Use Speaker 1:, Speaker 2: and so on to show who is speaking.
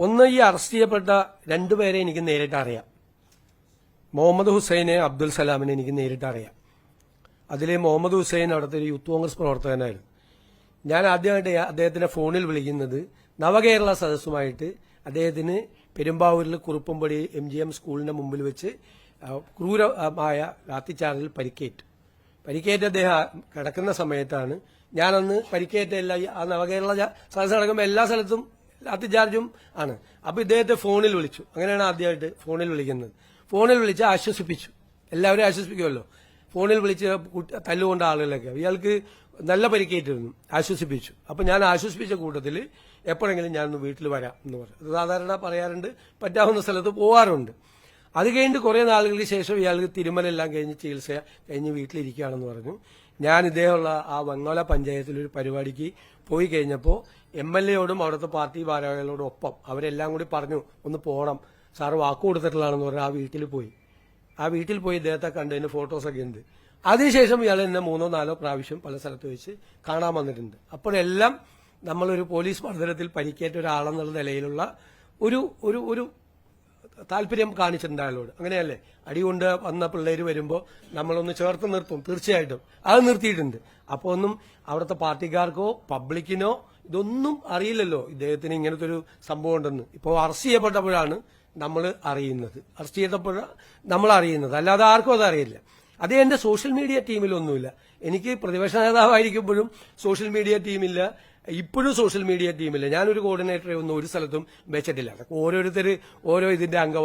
Speaker 1: ഒന്ന്, ഈ അറസ്റ്റ് ചെയ്യപ്പെട്ട രണ്ടുപേരെ എനിക്ക് നേരിട്ട് അറിയാം. മുഹമ്മദ് ഹുസൈനെ, അബ്ദുൽ സലാമിനെ എനിക്ക് നേരിട്ട് അറിയാം. അതിൽ മുഹമ്മദ് ഹുസൈൻ അവിടുത്തെ ഒരു യൂത്ത് കോൺഗ്രസ് പ്രവർത്തകനായിരുന്നു. ഞാൻ ആദ്യമായിട്ട് അദ്ദേഹത്തിനെ ഫോണിൽ വിളിക്കുന്നത് നവകേരള സദസ്സുമായിട്ട് അദ്ദേഹത്തിന് പെരുമ്പാവൂരിൽ കുറുപ്പമ്പടി MGM സ്കൂളിന്റെ മുമ്പിൽ വെച്ച് ക്രൂരമായ ലാത്തിച്ചാർജിൽ പരിക്കേറ്റ് അദ്ദേഹം കിടക്കുന്ന സമയത്താണ്. ഞാനന്ന് പരിക്കേറ്റ ആ നവകേരള സദസ്സ് നടക്കുമ്പോൾ എല്ലാ സ്ഥലത്തും ലാത്തിച്ചാർജും ആണ്. അപ്പൊ ഇദ്ദേഹത്തെ ഫോണിൽ വിളിച്ചു. അങ്ങനെയാണ് ആദ്യമായിട്ട് ഫോണിൽ വിളിക്കുന്നത്. ഫോണിൽ വിളിച്ച് ആശ്വസിപ്പിച്ചു. എല്ലാവരും ആശ്വസിപ്പിക്കുമല്ലോ. ഫോണിൽ വിളിച്ച് തല്ലുകൊണ്ട ആളുകളൊക്കെ ഇയാൾക്ക് നല്ല പരിക്കേറ്റിരുന്നു. ആശ്വസിപ്പിച്ചു. അപ്പൊ ഞാൻ ആശ്വസിപ്പിച്ച കൂട്ടത്തിൽ എപ്പോഴെങ്കിലും ഞാനൊന്ന് വീട്ടിൽ വരാം എന്ന് പറഞ്ഞു. സാധാരണ പറയാറുണ്ട്, പറ്റാവുന്ന സ്ഥലത്ത് പോവാറുണ്ട്. അത് കഴിഞ്ഞിട്ട് കുറെ നാളുകൾക്ക് ശേഷം ഇയാൾക്ക് തിരുമലെല്ലാം കഴിഞ്ഞ് ചികിത്സ കഴിഞ്ഞ് വീട്ടിലിരിക്കുകയാണെന്ന് പറഞ്ഞു. ഞാൻ ഇദ്ദേഹമുള്ള ആ വെങ്ങോല പഞ്ചായത്തിലൊരു പരിപാടിക്ക് പോയി കഴിഞ്ഞപ്പോൾ MLA-യോടും അവിടുത്തെ പാർട്ടി ഭാരവാഹികളോടും ഒപ്പം അവരെല്ലാം കൂടി പറഞ്ഞു ഒന്ന് പോകണം, സാറ് വാക്ക് കൊടുത്തിട്ടുള്ളതാണെന്ന് പറഞ്ഞാൽ ആ വീട്ടിൽ പോയി ഇദ്ദേഹത്തെ കണ്ടതിന് ഫോട്ടോസൊക്കെ ഉണ്ട്. അതിനുശേഷം ഇയാൾ എന്നെ 3 or 4 പ്രാവശ്യം പല സ്ഥലത്ത് വെച്ച് കാണാൻ വന്നിട്ടുണ്ട്. അപ്പോഴെല്ലാം നമ്മളൊരു പോലീസ് മർദ്ദനത്തിൽ പരിക്കേറ്റ ഒരാളെന്നുള്ള നിലയിലുള്ള ഒരു ഒരു ഒരു താല്പര്യം കാണിച്ചിട്ടുണ്ട് അയാളോട്. അങ്ങനെയല്ലേ? അടികൊണ്ട് വന്ന പിള്ളേര് വരുമ്പോൾ നമ്മളൊന്ന് ചേർത്ത് നിർത്തും, തീർച്ചയായിട്ടും അത് നിർത്തിയിട്ടുണ്ട്. അപ്പോൾ ഒന്നും അവിടുത്തെ പാർട്ടിക്കാർക്കോ പബ്ലിക്കിനോ ഇതൊന്നും അറിയില്ലല്ലോ ഇദ്ദേഹത്തിന് ഇങ്ങനത്തെ ഒരു സംഭവം ഉണ്ടെന്ന്. ഇപ്പോൾ അറസ്റ്റ് ചെയ്യപ്പെട്ടപ്പോഴാണ് നമ്മൾ അറിയുന്നത്. അല്ലാതെ ആർക്കും അത് അറിയില്ല. അത് എന്റെ സോഷ്യൽ മീഡിയ ടീമിലൊന്നുമില്ല. എനിക്ക് പ്രതിപക്ഷ നേതാവായിരിക്കുമ്പോഴും സോഷ്യൽ മീഡിയ ടീമില്ല, ഇപ്പോഴും സോഷ്യൽ മീഡിയ ടീമില്ല. ഞാനൊരു കോർഡിനേറ്ററെ ഒന്നും ഒരു സ്ഥലത്തും വെച്ചിട്ടില്ല. ഓരോരുത്തർ ഓരോ ഇതിന്റെ അംഗമായി